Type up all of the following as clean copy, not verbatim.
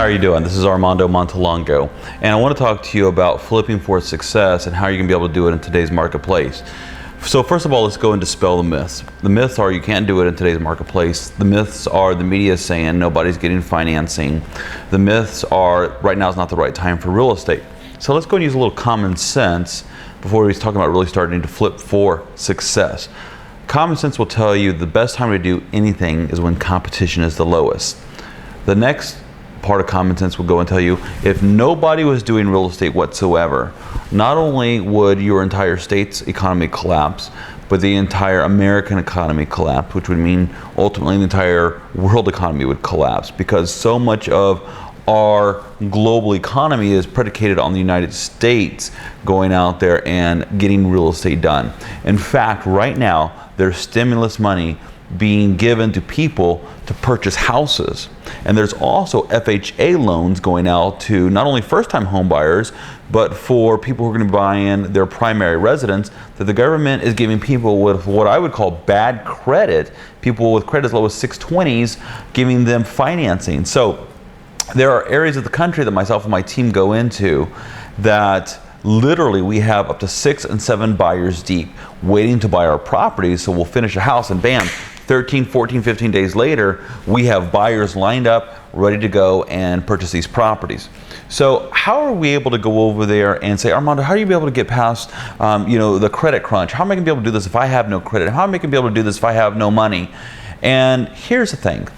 how are you doing? This is Armando Montalongo, and I want to talk to you about flipping for success and how you're going to be able to do it in today's marketplace. So first of all, let's go and dispel the myths. The myths are you can't do it in today's marketplace. The myths are the media saying nobody's getting financing. The myths are right now is not the right time for real estate. So let's go and use a little common sense before we talk about really starting to flip for success. Common sense will tell you the best time to do anything is when competition is the lowest. The next part of common sense will go and tell you if nobody was doing real estate whatsoever, not only would your entire state's economy collapse, but the entire American economy collapse, which would mean ultimately the entire world economy would collapse, because so much of our global economy is predicated on the United States going out there and getting real estate done. In fact, right now, there's stimulus money being given to people to purchase houses. And there's also FHA loans going out to not only first-time home buyers, but for people who are going to be buying their primary residence, that the government is giving people with what I would call bad credit, people with credit as low as 620s, giving them financing. So there are areas of the country that myself and my team go into that literally we have up to 6 and 7 buyers deep waiting to buy our properties. So we'll finish a house and bam, 13, 14, 15 days later, we have buyers lined up, ready to go and purchase these properties. So how are we able to go over there and say, Armando, how are you be able to get past the credit crunch? How am I going to be able to do this if I have no credit? How am I going to be able to do this if I have no money? And here's the thing.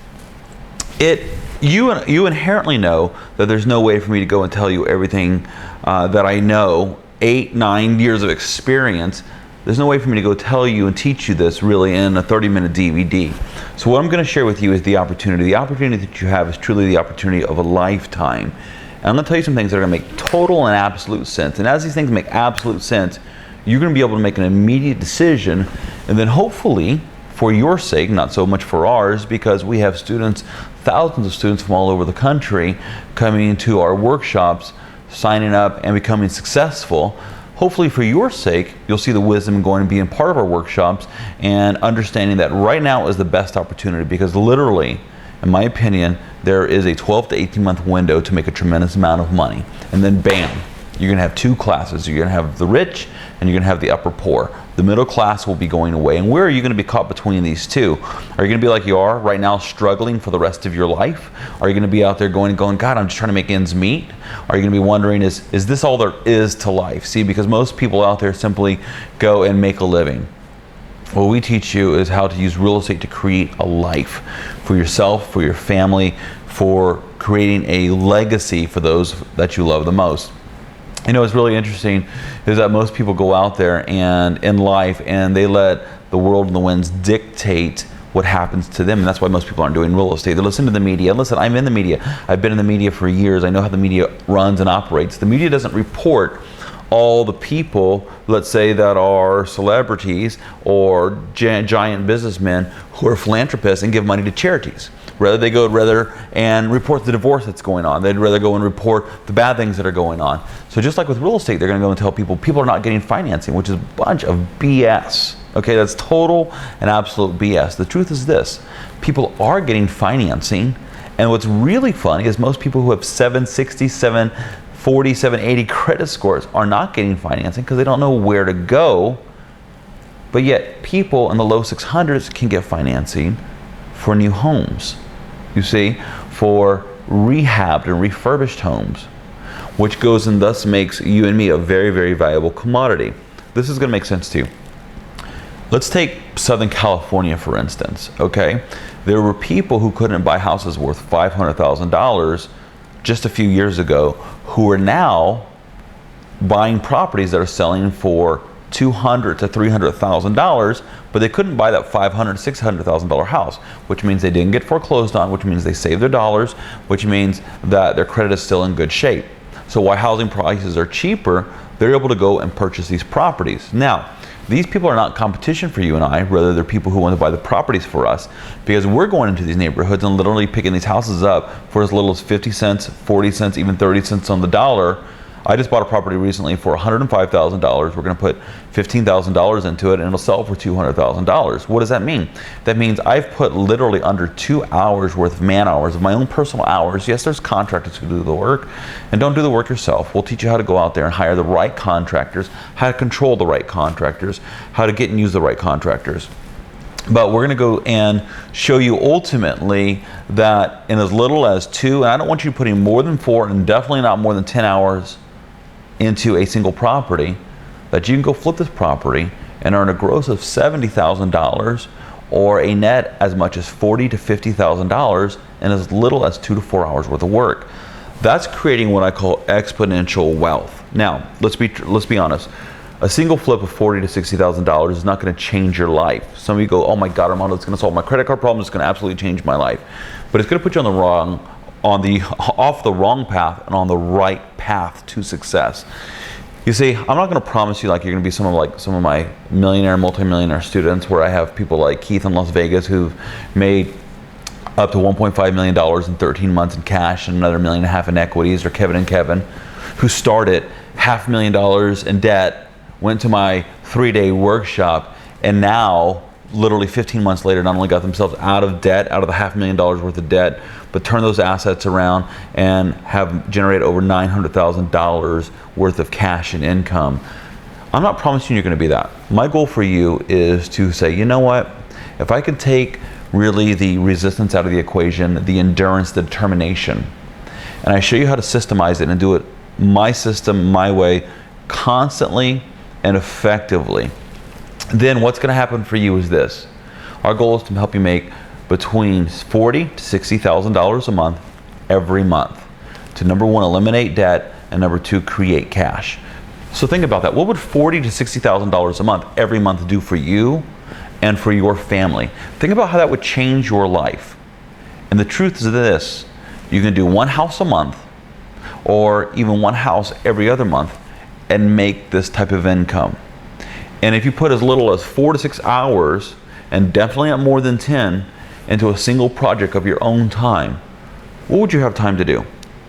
You inherently know that there's no way for me to go and tell you everything that I know, 8, 9 years of experience. There's no way for me to go tell you and teach you this really in a 30-minute DVD. So what I'm going to share with you is the opportunity. The opportunity that you have is truly the opportunity of a lifetime. And I'm going to tell you some things that are going to make total and absolute sense. And as these things make absolute sense, you're going to be able to make an immediate decision, and then hopefully, for your sake, not so much for ours, because we have students, thousands of students from all over the country coming into our workshops, signing up and becoming successful. Hopefully for your sake, you'll see the wisdom in going and being part of our workshops and understanding that right now is the best opportunity, because literally, in my opinion, there is a 12 to 18 month window to make a tremendous amount of money. And then bam, you're gonna have two classes. You're gonna have the rich and you're gonna have the upper poor. The middle class will be going away. And where are you gonna be caught between these two? Are you gonna be like you are right now, struggling for the rest of your life? Are you gonna be out there going, God, I'm just trying to make ends meet? Are you gonna be wondering, is this all there is to life? See, because most people out there simply go and make a living. What we teach you is how to use real estate to create a life for yourself, for your family, for creating a legacy for those that you love the most. You know, what's really interesting is that most people go out there and in life and they let the world and the winds dictate what happens to them, and that's why most people aren't doing real estate. They listen to the media. Listen, I'm in the media. I've been in the media for years. I know how the media runs and operates. The media doesn't report all the people, let's say, that are celebrities or giant businessmen who are philanthropists and give money to charities. Rather, they go and report the divorce that's going on. They'd rather go and report the bad things that are going on. So just like with real estate, they're going to go and tell people are not getting financing, which is a bunch of BS. Okay, that's total and absolute BS. The truth is this: people are getting financing, and what's really funny is most people who have 760, 740, 780 credit scores are not getting financing because they don't know where to go. But yet, people in the low 600s can get financing for new homes. You see, for rehabbed and refurbished homes, which goes and thus makes you and me a very, very valuable commodity. This is going to make sense to you. Let's take Southern California, for instance, okay? There were people who couldn't buy houses worth $500,000 just a few years ago who are now buying properties that are selling for $200,000 to $300,000, but they couldn't buy that $500,000, $600,000 house, which means they didn't get foreclosed on, which means they saved their dollars, which means that their credit is still in good shape. So while housing prices are cheaper, they're able to go and purchase these properties. Now, these people are not competition for you and I, rather they're people who want to buy the properties for us, because we're going into these neighborhoods and literally picking these houses up for as little as 50 cents, 40 cents, even 30 cents on the dollar, I just bought a property recently for $105,000. We're going to put $15,000 into it, and it'll sell for $200,000. What does that mean? That means I've put literally under 2 hours worth of man hours of my own personal hours. Yes, there's contractors who do the work, and don't do the work yourself. We'll teach you how to go out there and hire the right contractors, how to control the right contractors, how to get and use the right contractors. But we're going to go and show you ultimately that in as little as 2, and I don't want you putting more than 4 and definitely not more than 10 hours into a single property, that you can go flip this property and earn a gross of $70,000 or a net as much as $40,000 to $50,000 in as little as 2 to 4 hours worth of work. That's creating what I call exponential wealth. Now, let's be honest. A single flip of $40,000 to $60,000 is not going to change your life. Some of you go, "Oh my God, Armando, it's going to solve my credit card problem. It's going to absolutely change my life." But it's going to put you off the wrong path and on the right path to success. You see, I'm not going to promise you like you're going to be some of my millionaire, multimillionaire students, where I have people like Keith in Las Vegas who've made up to $1.5 million in 13 months in cash and another $1.5 million in equities, or Kevin, who started $500,000 in debt, went to my 3-day workshop, and now literally 15 months later not only got themselves out of debt, out of the $500,000 worth of debt, but turned those assets around and have generated over $900,000 worth of cash and income. I'm not promising you're going to be that. My goal for you is to say, you know what, if I could take really the resistance out of the equation, the endurance, the determination, and I show you how to systemize it and do it my system, my way, constantly and effectively, then what's going to happen for you is this. Our goal is to help you make between $40,000 to $60,000 a month every month to, number 1, eliminate debt, and number 2, create cash. So think about that. What would $40,000 to $60,000 a month every month do for you and for your family? Think about how that would change your life. And the truth is this: you can do 1 house a month or even 1 house every other month and make this type of income. And if you put as little as 4 to 6 hours, and definitely not more than 10, into a single project of your own time, what would you have time to do?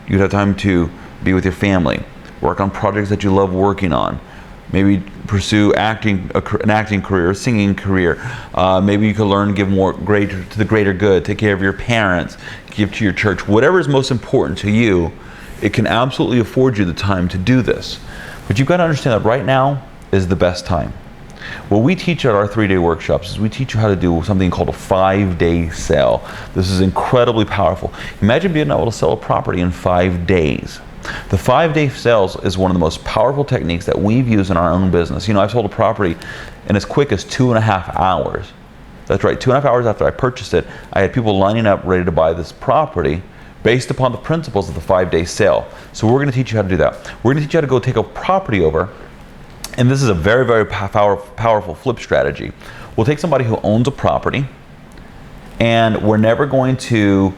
You'd have time to be with your family, work on projects that you love working on, maybe pursue an acting career, a singing career. Maybe you could learn to give to the greater good, take care of your parents, give to your church. Whatever is most important to you, it can absolutely afford you the time to do this. But you've got to understand that right now is the best time. What we teach at our 3-day workshops is we teach you how to do something called a 5-day sale. This is incredibly powerful. Imagine being able to sell a property in 5 days. The 5-day sales is one of the most powerful techniques that we've used in our own business. You know, I've sold a property in as quick as 2.5 hours. That's right, 2.5 hours after I purchased it, I had people lining up ready to buy this property based upon the principles of the 5-day sale. So we're going to teach you how to do that. We're going to teach you how to go take a property over, and this is a very, very powerful flip strategy. We'll take somebody who owns a property, and we're never going to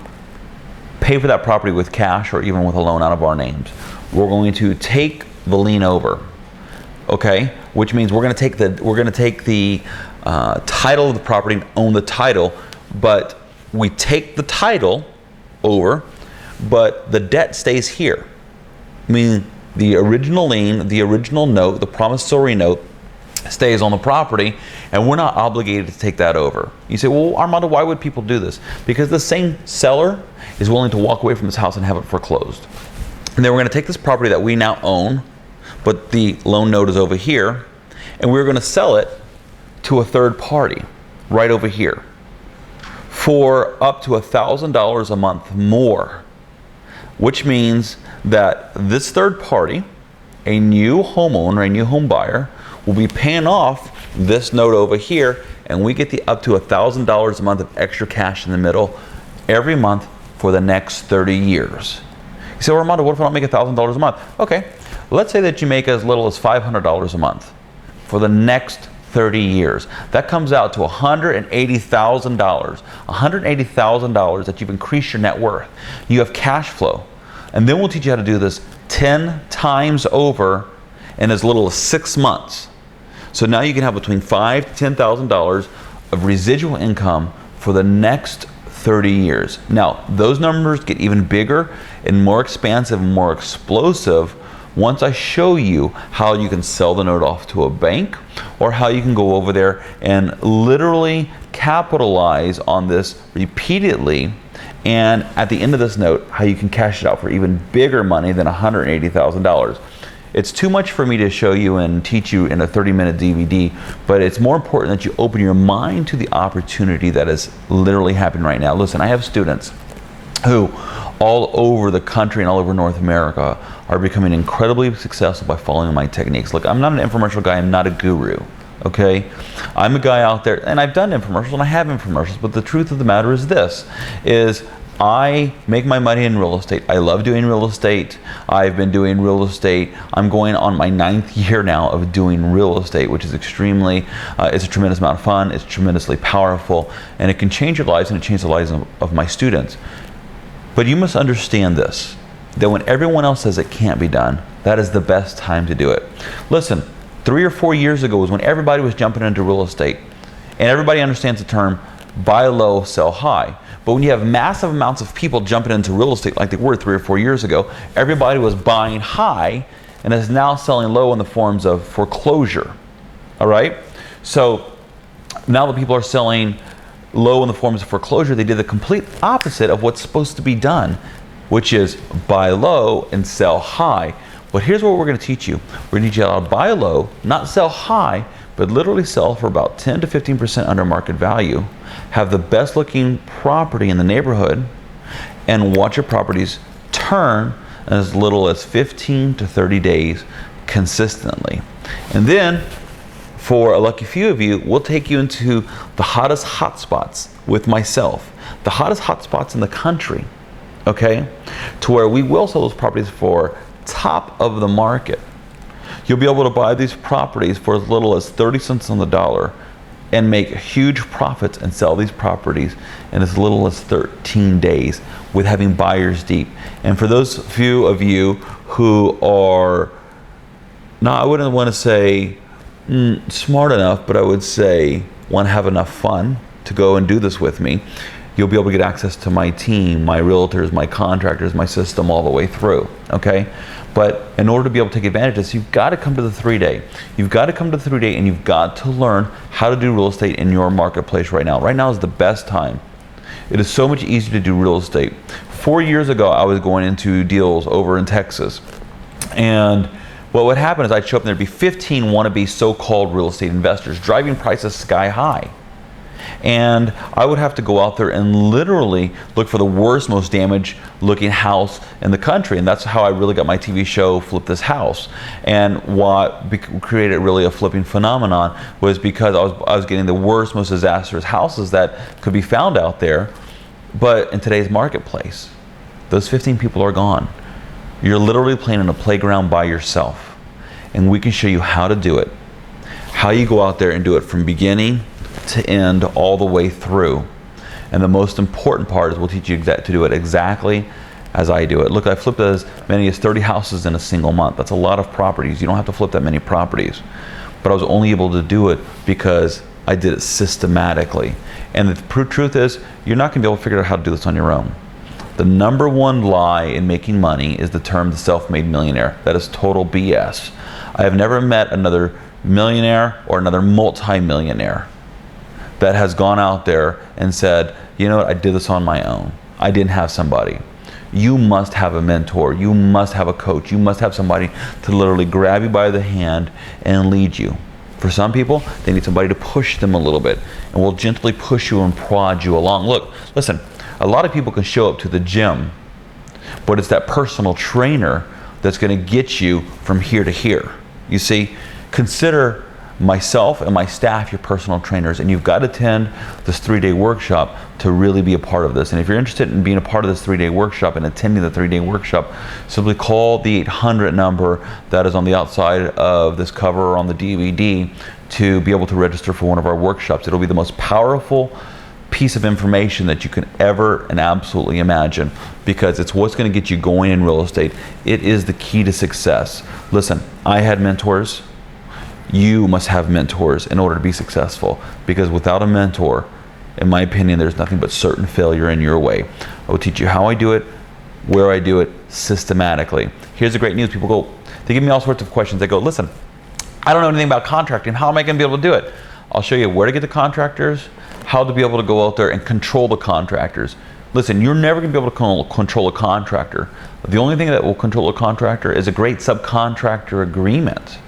pay for that property with cash or even with a loan out of our names. We're going to take the lien over, okay? Which means we're going to take the title of the property and own the title, but we take the title over, but the debt stays here. Meaning the original lien, the original note, the promissory note stays on the property, and we're not obligated to take that over. You say, well, Armando, why would people do this? Because the same seller is willing to walk away from this house and have it foreclosed. And then we're going to take this property that we now own, but the loan note is over here, and we're going to sell it to a third party right over here for up to $1,000 a month more, which means that this third party, a new homeowner, a new home buyer, will be paying off this note over here, and we get the up to $1,000 a month of extra cash in the middle every month for the next 30 years. You say, well, Armando, what if I don't make $1,000 a month? Okay, let's say that you make as little as $500 a month for the next 30 years. That comes out to $180,000. $180,000 that you've increased your net worth. You have cash flow. And then we'll teach you how to do this 10 times over in as little as 6 months. So now you can have between $5,000 to $10,000 of residual income for the next 30 years. Now, those numbers get even bigger and more expansive and more explosive once I show you how you can sell the note off to a bank, or how you can go over there and literally capitalize on this repeatedly, and at the end of this note, how you can cash it out for even bigger money than $180,000. It's too much for me to show you and teach you in a 30-minute DVD, but it's more important that you open your mind to the opportunity that is literally happening right now. Listen, I have students who all over the country and all over North America are becoming incredibly successful by following my techniques. Look, I'm not an infomercial guy, I'm not a guru, okay? I'm a guy out there, and I've done infomercials and I have infomercials, but the truth of the matter is this, is I make my money in real estate. I love doing real estate. I've been doing real estate. I'm going on my 9th year now of doing real estate, which is extremely, it's a tremendous amount of fun, it's tremendously powerful, and it can change your lives, and it changed the lives of my students. But you must understand this, that when everyone else says it can't be done, that is the best time to do it. Listen, 3 or 4 years ago was when everybody was jumping into real estate, and everybody understands the term buy low, sell high. But when you have massive amounts of people jumping into real estate like they were 3 or 4 years ago, everybody was buying high and is now selling low in the forms of foreclosure. All right? So now that people are selling low in the forms of foreclosure, they did the complete opposite of what's supposed to be done, which is buy low and sell high. But here's what we're going to teach you. We're going to teach you how to buy low, not sell high, but literally sell for about 10 to 15% under market value, have the best looking property in the neighborhood, and watch your properties turn in as little as 15 to 30 days consistently. And then, for a lucky few of you, we'll take you into the hottest hotspots with myself, the hottest hotspots in the country, okay? To where we will sell those properties for top of the market. You'll be able to buy these properties for as little as 30 cents on the dollar and make huge profits and sell these properties in as little as 13 days with having buyers deep. And for those few of you who are not, I wouldn't want to say smart enough, but I would say want to have enough fun to go and do this with me, you'll be able to get access to my team, my realtors, my contractors, my system all the way through, okay? But in order to be able to take advantage of this, you've got to come to the 3-day. You've got to come to the 3-day, and you've got to learn how to do real estate in your marketplace right now. Right now is the best time. It is so much easier to do real estate. 4 years ago, I was going into deals over in Texas, and what would happen is I'd show up and there'd be 15 wannabe so-called real estate investors driving prices sky high. And I would have to go out there and literally look for the worst, most damaged looking house in the country. And that's how I really got my TV show, Flip This House. And what created really a flipping phenomenon was because I was getting the worst, most disastrous houses that could be found out there. But in today's marketplace, those 15 people are gone. You're literally playing in a playground by yourself. And we can show you how to do it, how you go out there and do it from beginning to end all the way through. And the most important part is we'll teach you to do it exactly as I do it. Look, I flipped as many as 30 houses in a single month. That's a lot of properties. You don't have to flip that many properties. But I was only able to do it because I did it systematically. And the truth is, you're not going to be able to figure out how to do this on your own. The number one lie in making money is the term the self-made millionaire. That is total BS. I have never met another millionaire or another multi-millionaire that has gone out there and said, you know what, I did this on my own. I didn't have somebody. You must have a mentor. You must have a coach. You must have somebody to literally grab you by the hand and lead you. For some people, they need somebody to push them a little bit, and will gently push you and prod you along. Look, listen, a lot of people can show up to the gym, but it's that personal trainer that's going to get you from here to here. You see, consider myself and my staff your personal trainers, and you've got to attend this 3-day workshop to really be a part of this. And if you're interested in being a part of this 3-day workshop and attending the 3-day workshop, simply call the 800 number that is on the outside of this cover or on the DVD to be able to register for one of our workshops. It'll be the most powerful piece of information that you can ever and absolutely imagine, because it's what's going to get you going in real estate. It is the key to success. Listen, I had mentors. You must have mentors in order to be successful, because without a mentor, in my opinion, there's nothing but certain failure in your way. I will teach you how I do it, where I do it, systematically. Here's the great news. People go, They give me all sorts of questions. They go, listen, I don't know anything about contracting. How am I going to be able to do it? I'll show you where to get the contractors, how to be able to go out there and control the contractors. Listen, you're never going to be able to control a contractor. The only thing that will control a contractor is a great subcontractor agreement.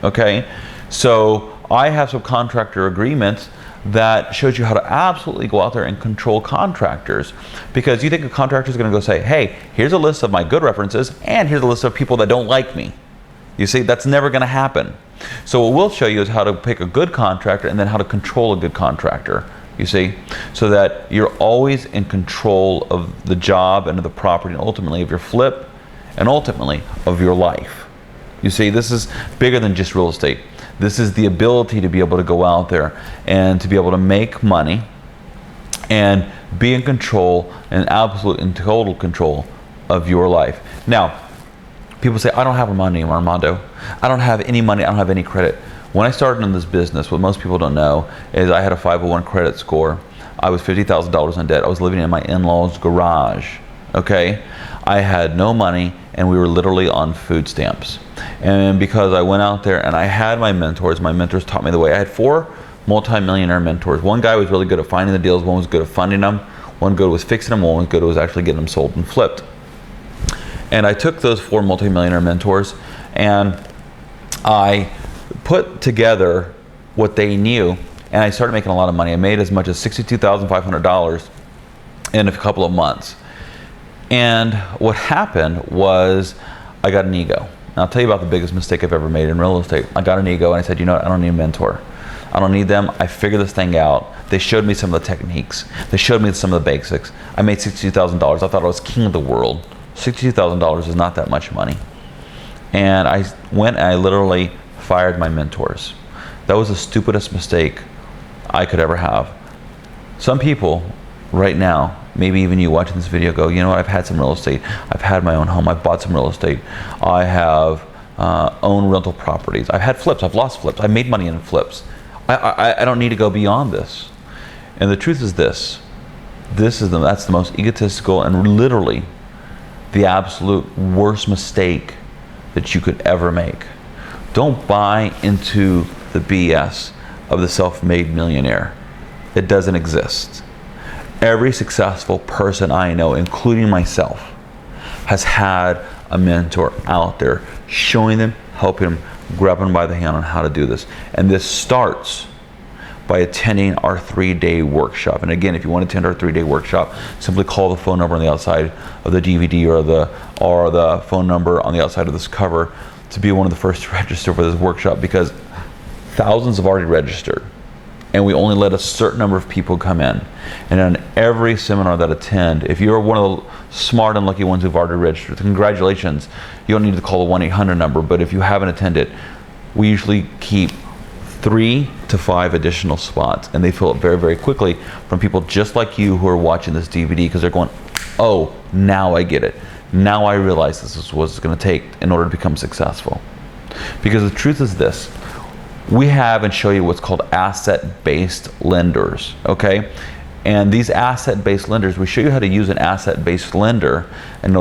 Okay? So I have subcontractor agreements that shows you how to absolutely go out there and control contractors. Because you think a contractor is going to go say, hey, here's a list of my good references and here's a list of people that don't like me. You see, that's never going to happen. So what we'll show you is how to pick a good contractor and then how to control a good contractor. You see, so that you're always in control of the job and of the property and ultimately of your flip and ultimately of your life. You see, this is bigger than just real estate. This is the ability to be able to go out there and to be able to make money and be in control and absolute and total control of your life. Now, people say, I don't have money, Armando. I don't have any money. I don't have any credit. When I started in this business, what most people don't know is I had a 501 credit score. I was $50,000 in debt. I was living in my in-laws' garage. Okay? I had no money and we were literally on food stamps. And because I went out there and I had my mentors taught me the way. I had 4 multi-millionaire mentors. One guy was really good at finding the deals, one was good at funding them, one good was fixing them, one was good at actually getting them sold and flipped. And I took those 4 multi-millionaire mentors and I put together what they knew and I started making a lot of money. I made as much as $62,500 in a couple of months. And what happened was I got an ego. And I'll tell you about the biggest mistake I've ever made in real estate. I got an ego and I said, you know what, I don't need a mentor. I don't need them. I figured this thing out. They showed me some of the techniques. They showed me some of the basics. I made $62,000. I thought I was king of the world. $62,000 is not that much money. And I went and I literally fired my mentors. That was the stupidest mistake I could ever have. Some people right now, maybe even you watching this video, go, you know what, I've had some real estate. I've had my own home. I've bought some real estate. I have owned rental properties. I've had flips. I've lost flips. I made money in flips. I don't need to go beyond this. And the truth is this. That's the most egotistical and literally the absolute worst mistake that you could ever make. Don't buy into the BS of the self-made millionaire. It doesn't exist. Every successful person I know, including myself, has had a mentor out there showing them, helping them, grabbing them by the hand on how to do this. And this starts by attending our 3-day workshop. And again, if you want to attend our 3-day workshop, simply call the phone number on the outside of the DVD or the phone number on the outside of this cover to be one of the first to register for this workshop, because thousands have already registered. And we only let a certain number of people come in. And on every seminar that attend, if you're one of the smart and lucky ones who've already registered, congratulations. You don't need to call the 1-800 number, but if you haven't attended, we usually keep 3 to 5 additional spots, and they fill up very, very quickly from people just like you who are watching this DVD, because they're going, oh, now I get it. Now I realize this is what it's going to take in order to become successful. Because the truth is this. We have and show you what's called asset-based lenders, okay? And these asset-based lenders, we show you how to use an asset-based lender and